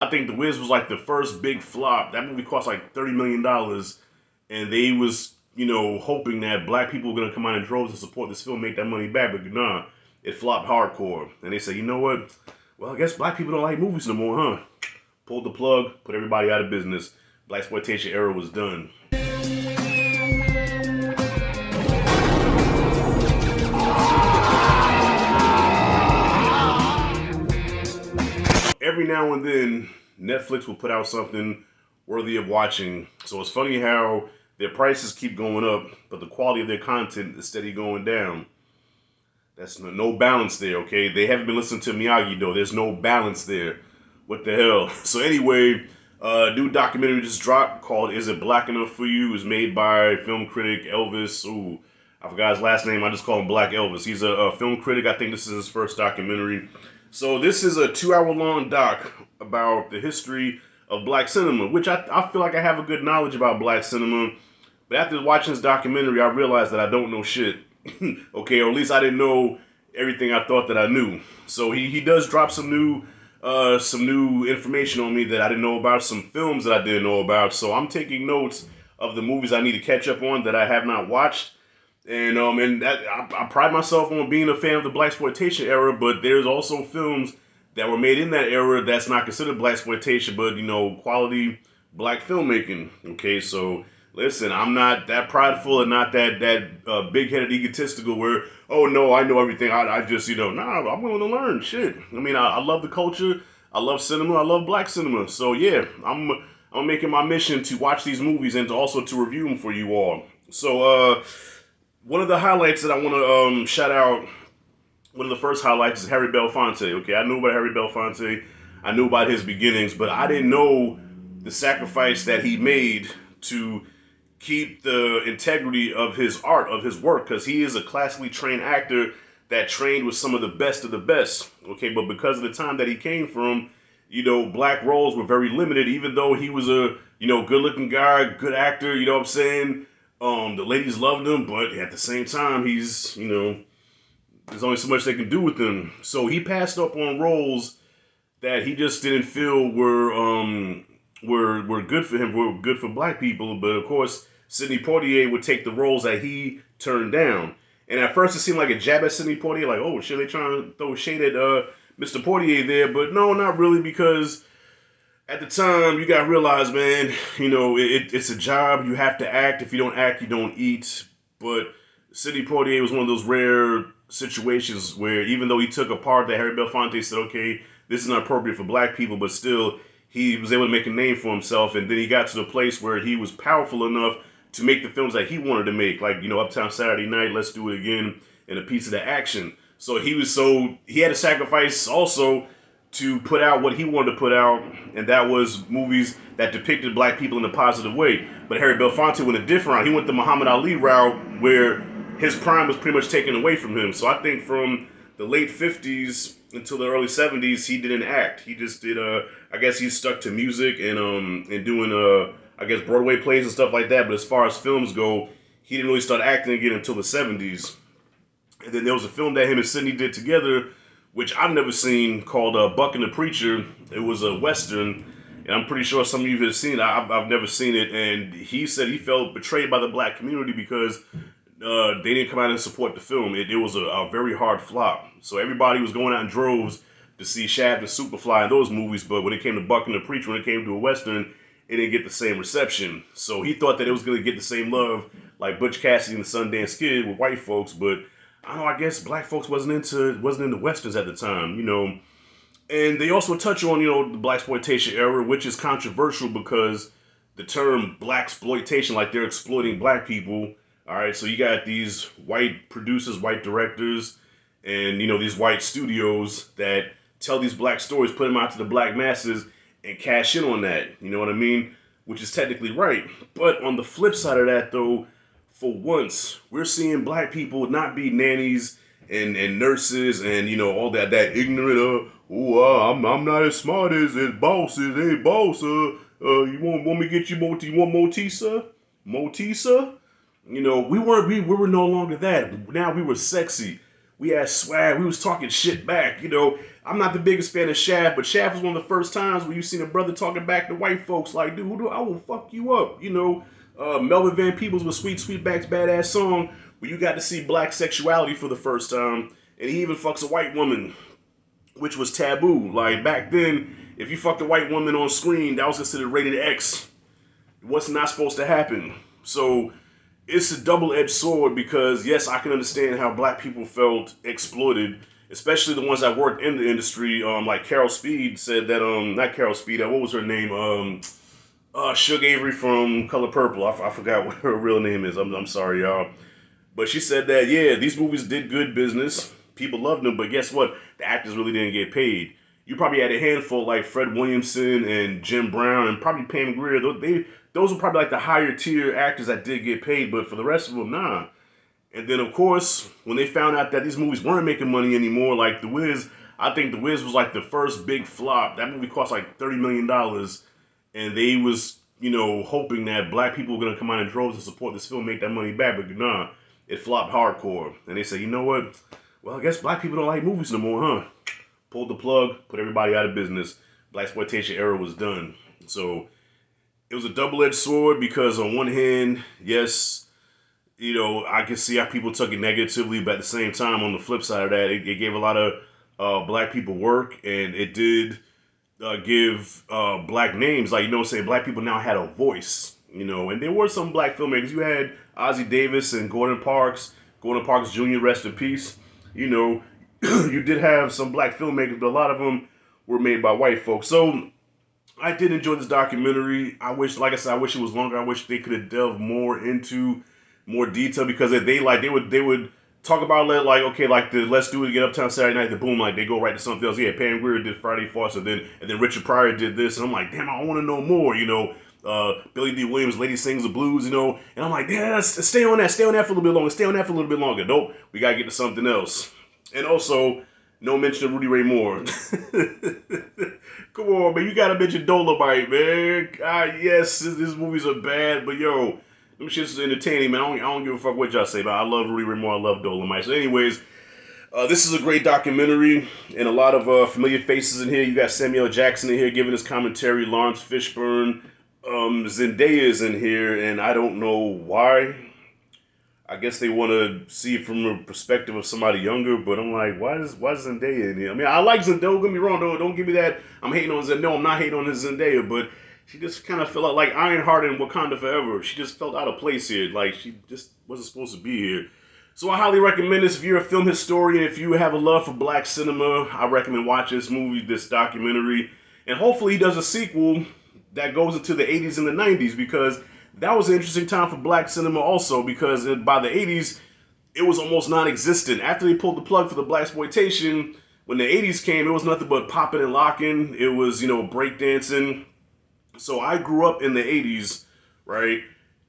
I think The Wiz was like the first big flop. That movie cost like $30 million, and they was hoping that black people were gonna come out in droves to support this film, make that money back. But nah, it flopped hardcore. And they said, you know what? Well, I guess black people don't like movies no more, huh? Pulled the plug, put everybody out of business. Black exploitation era was done. Every now and then, Netflix will put out something worthy of watching. So it's funny how their prices keep going up, but the quality of their content is steady going down. That's no balance there, okay? They haven't been listening to Miyagi, though. There's no balance there. What the hell? So anyway, new documentary just dropped called Is It Black Enough For You? It's made by film critic Elvis. Ooh, I forgot his last name. I just call him Black Elvis. He's a film critic. I think this is his first documentary. So this is a 2-hour long doc about the history of black cinema, which I feel like I have a good knowledge about black cinema. But after watching this documentary, I realized that I don't know shit. Okay, or at least I didn't know everything I thought that I knew. So he does drop some new information on me that I didn't know about, some films that I didn't know about. So I'm taking notes of the movies I need to catch up on that I have not watched. And I pride myself on being a fan of the blaxploitation era, but there's also films that were made in that era that's not considered blaxploitation, but quality black filmmaking. Okay, so listen, I'm not that prideful and not that big-headed egotistical where, oh no, I know everything. I just nah, I'm willing to learn. Shit, I mean, I love the culture. I love cinema. I love black cinema. So yeah, I'm making my mission to watch these movies and also to review them for you all. So one of the highlights that I want to shout out, one of the first highlights is Harry Belafonte. Okay, I knew about Harry Belafonte. I knew about his beginnings, but I didn't know the sacrifice that he made to keep the integrity of his art, of his work, because he is a classically trained actor that trained with some of the best of the best. Okay, but because of the time that he came from, black roles were very limited, even though he was a, good-looking guy, good actor, you know what I'm saying? The ladies loved him, but at the same time, he's, there's only so much they can do with him. So he passed up on roles that he just didn't feel were good for him, were good for black people. But of course, Sidney Poitier would take the roles that he turned down. And at first, it seemed like a jab at Sidney Poitier, like, oh shit, they trying to throw shade at Mr. Poitier there. But no, not really, because at the time, you gotta realize, man, it's a job. You have to act. If you don't act, you don't eat. But Sidney Poitier was one of those rare situations where even though he took a part that Harry Belafonte said, okay, this is not appropriate for black people, but still, he was able to make a name for himself. And then he got to the place where he was powerful enough to make the films that he wanted to make, like, Uptown Saturday Night, Let's Do It Again, and A Piece of the Action. So he had to sacrifice also to put out what he wanted to put out, and that was movies that depicted black people in a positive way. But Harry Belafonte went a different route. He went the Muhammad Ali route, where his prime was pretty much taken away from him. So I think from the late 50s until the early 70s, he didn't act. He just did, I guess he stuck to music and doing, I guess, Broadway plays and stuff like that. But as far as films go, he didn't really start acting again until the 70s. And then there was a film that him and Sidney did together, which I've never seen, called Buck and the Preacher. It was a Western, and I'm pretty sure some of you have seen it. I've never seen it, and he said he felt betrayed by the black community because they didn't come out and support the film. It was a very hard flop. So everybody was going out in droves to see Shaft and Superfly and those movies, but when it came to Buck and the Preacher, when it came to a Western, it didn't get the same reception. So he thought that it was going to get the same love like Butch Cassidy and the Sundance Kid with white folks, but I don't know, I guess black folks wasn't into Westerns at the time, And they also touch on, the blaxploitation era, which is controversial because the term blaxploitation, like they're exploiting black people. All right, so you got these white producers, white directors, and these white studios that tell these black stories, put them out to the black masses, and cash in on that. You know what I mean? Which is technically right. But on the flip side of that, though, for once, we're seeing black people not be nannies and nurses and all that ignorant. I'm not as smart as bosses. Hey, boss, you want me to get you You want Motisa? Motisa? We were no longer that. Now we were sexy. We had swag. We was talking shit back. I'm not the biggest fan of Shaft, but Shaft was one of the first times where you seen a brother talking back to white folks like, dude, I will fuck you up. You know, Melvin Van Peebles with Sweet Sweetback's badass song where you got to see black sexuality for the first time, and he even fucks a white woman, which was taboo. Like back then, if you fucked a white woman on screen, that was considered rated X. What's not supposed to happen. So it's a double-edged sword because yes, I can understand how black people felt exploited, especially the ones that worked in the industry. Like Carol Speed said that not Carol Speed, what was her name? Suge Avery from Color Purple. I forgot what her real name is. I'm sorry, y'all. But she said that yeah, these movies did good business. People loved them, but guess what? The actors really didn't get paid. You probably had a handful like Fred Williamson and Jim Brown and probably Pam Grier. Those were probably like the higher tier actors that did get paid, but for the rest of them, nah. And then of course, when they found out that these movies weren't making money anymore, like The Wiz, I think The Wiz was like the first big flop. That movie cost like $30 million, and they was, you know, hoping that black people were gonna come out in droves and support this film, make that money back, but nah, it flopped hardcore. And they said, you know what? Well, I guess black people don't like movies no more, huh? Pulled the plug, put everybody out of business. Blaxploitation era was done. So it was a double-edged sword because on one hand, yes, you know, I can see how people took it negatively, but at the same time, on the flip side of that, it gave a lot of black people work, and it did give black names, like, you know what I'm saying, black people now had a voice, you know, and there were some black filmmakers. You had Ozzie Davis and Gordon Parks Jr., rest in peace, you know. You did have some black filmmakers, but a lot of them were made by white folks. So I did enjoy this documentary. I wish, like I said, I wish it was longer. I wish they could have delved more into more detail because they would talk about it like, okay, like the Let's Do It Again Uptown Saturday Night, the boom, like they go right to something else. Yeah, Pam Grier did Friday Farce, and then Richard Pryor did this, and I'm like, damn, I want to know more, you know. Billy D. Williams, Lady Sings the Blues, you know, and I'm like, yeah, stay on that for a little bit longer, stay on that for a little bit longer. Nope, we gotta get to something else. And also, no mention of Rudy Ray Moore. Come on, man. You gotta mention Dolomite, man. God, yes, these movies are bad, but yo, them shits is entertaining, man. I don't give a fuck what y'all say, but I love Rudy Ray Moore. I love Dolomite. So anyways, this is a great documentary and a lot of familiar faces in here. You got Samuel Jackson in here giving his commentary. Lawrence Fishburne. Zendaya is in here, and I don't know why. I guess they want to see it from a perspective of somebody younger, but I'm like, why is Zendaya in here? I mean, I like Zendaya. Don't get me wrong. Don't give me that. I'm hating on Zendaya. No, I'm not hating on his Zendaya, but she just kind of felt like Ironheart in Wakanda Forever. She just felt out of place here. Like she just wasn't supposed to be here. So I highly recommend this if you're a film historian. If you have a love for black cinema, I recommend watching this movie, this documentary, and hopefully he does a sequel that goes into the 80s and the 90s because that was an interesting time for black cinema also because by the 80s, it was almost non-existent. After they pulled the plug for the blaxploitation, when the 80s came, it was nothing but popping and locking. It was, you know, breakdancing. So I grew up in the 80s, right?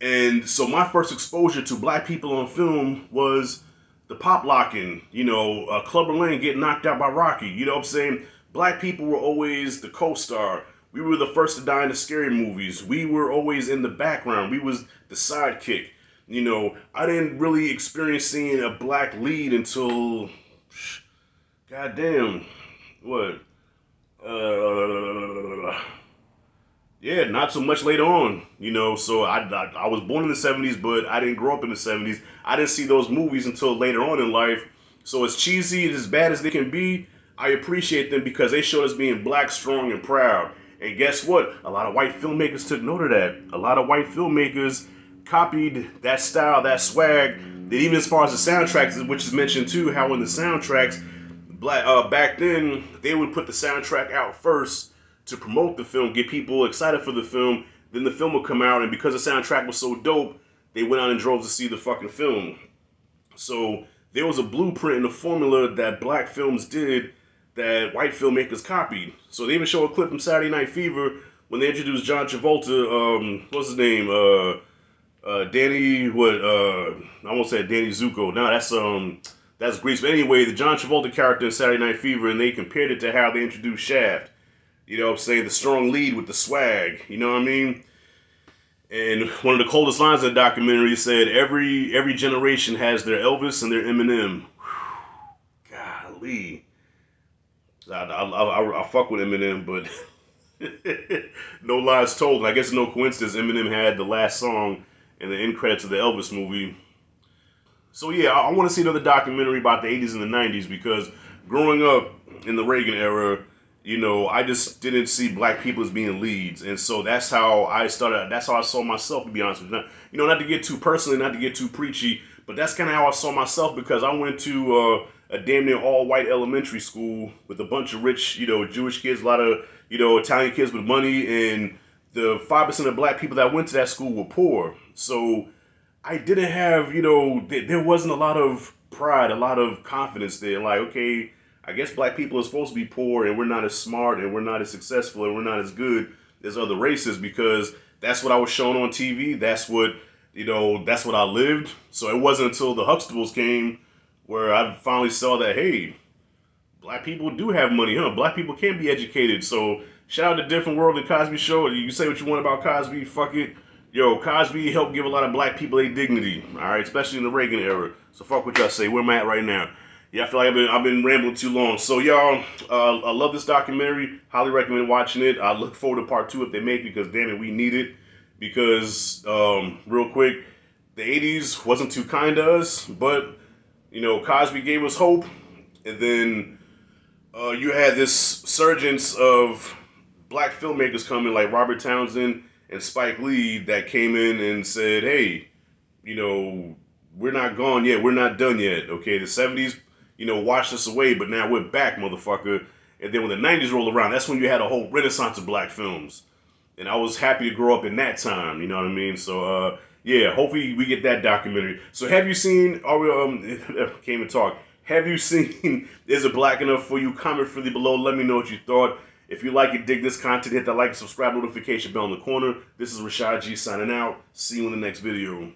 And so my first exposure to black people on film was the pop locking, you know, Clubber Lang getting knocked out by Rocky. You know what I'm saying? Black people were always the co-star. We were the first to die in the scary movies. We were always in the background. We was the sidekick. You know, I didn't really experience seeing a black lead until, goddamn, what? Yeah, not so much later on. You know, so I was born in the 70s, but I didn't grow up in the 70s. I didn't see those movies until later on in life. So as cheesy and as bad as they can be, I appreciate them because they showed us being black, strong, and proud. And guess what? A lot of white filmmakers took note of that. A lot of white filmmakers copied that style, that swag. That even as far as the soundtracks, which is mentioned too, how in the soundtracks, back then, they would put the soundtrack out first to promote the film, get people excited for the film. Then the film would come out, and because the soundtrack was so dope, they went out and drove to see the fucking film. So there was a blueprint and a formula that black films did that white filmmakers copied. So they even show a clip from Saturday Night Fever when they introduced John Travolta. What's his name? Danny. What? I won't say Danny Zuko. No, that's Grease. But anyway, the John Travolta character in Saturday Night Fever, and they compared it to how they introduced Shaft. You know what I'm saying? The strong lead with the swag. You know what I mean? And one of the coldest lines of the documentary said, "Every generation has their Elvis and their Eminem." Whew, golly. I fuck with Eminem, but no lies told. And I guess it's no coincidence Eminem had the last song in the end credits of the Elvis movie. So yeah, I want to see another documentary about the 80s and the 90s because growing up in the Reagan era, you know, I just didn't see black people as being leads. And so that's how I started, that's how I saw myself, to be honest with you. You know, not to get too personally, not to get too preachy, but that's kind of how I saw myself because I went to a damn near all-white elementary school with a bunch of rich, you know, Jewish kids, a lot of, you know, Italian kids with money, and the 5% of black people that went to that school were poor. So I didn't have, you know, there wasn't a lot of pride, a lot of confidence there. Like, okay, I guess black people are supposed to be poor and we're not as smart and we're not as successful and we're not as good as other races because that's what I was shown on TV. That's what, you know, that's what I lived. So it wasn't until the Huxtables came where I finally saw that, hey, black people do have money, huh? Black people can be educated. So shout out to Different World and Cosby Show. You say what you want about Cosby, fuck it. Yo, Cosby helped give a lot of black people their dignity, all right, especially in the Reagan era. So fuck what y'all say. Where am I at right now? Yeah, I feel like I've been rambling too long. So y'all, I love this documentary. Highly recommend watching it. I look forward to part 2 if they make it because damn it, we need it. Because real quick, the 80s wasn't too kind to us, but you know, Cosby gave us hope, and then you had this surgence of black filmmakers coming like Robert Townsend and Spike Lee that came in and said, hey, you know, we're not gone yet. We're not done yet. Okay, the 70s, you know, washed us away, but now we're back, motherfucker. And then when the 90s rolled around, that's when you had a whole renaissance of black films. And I was happy to grow up in that time, you know what I mean? So, yeah, hopefully we get that documentary. So have you seen, can't even talk. Have you seen Is It Black Enough For You? Comment freely below. Let me know what you thought. If you like it, dig this content, hit that like and subscribe notification bell in the corner. This is Rashad G signing out. See you in the next video.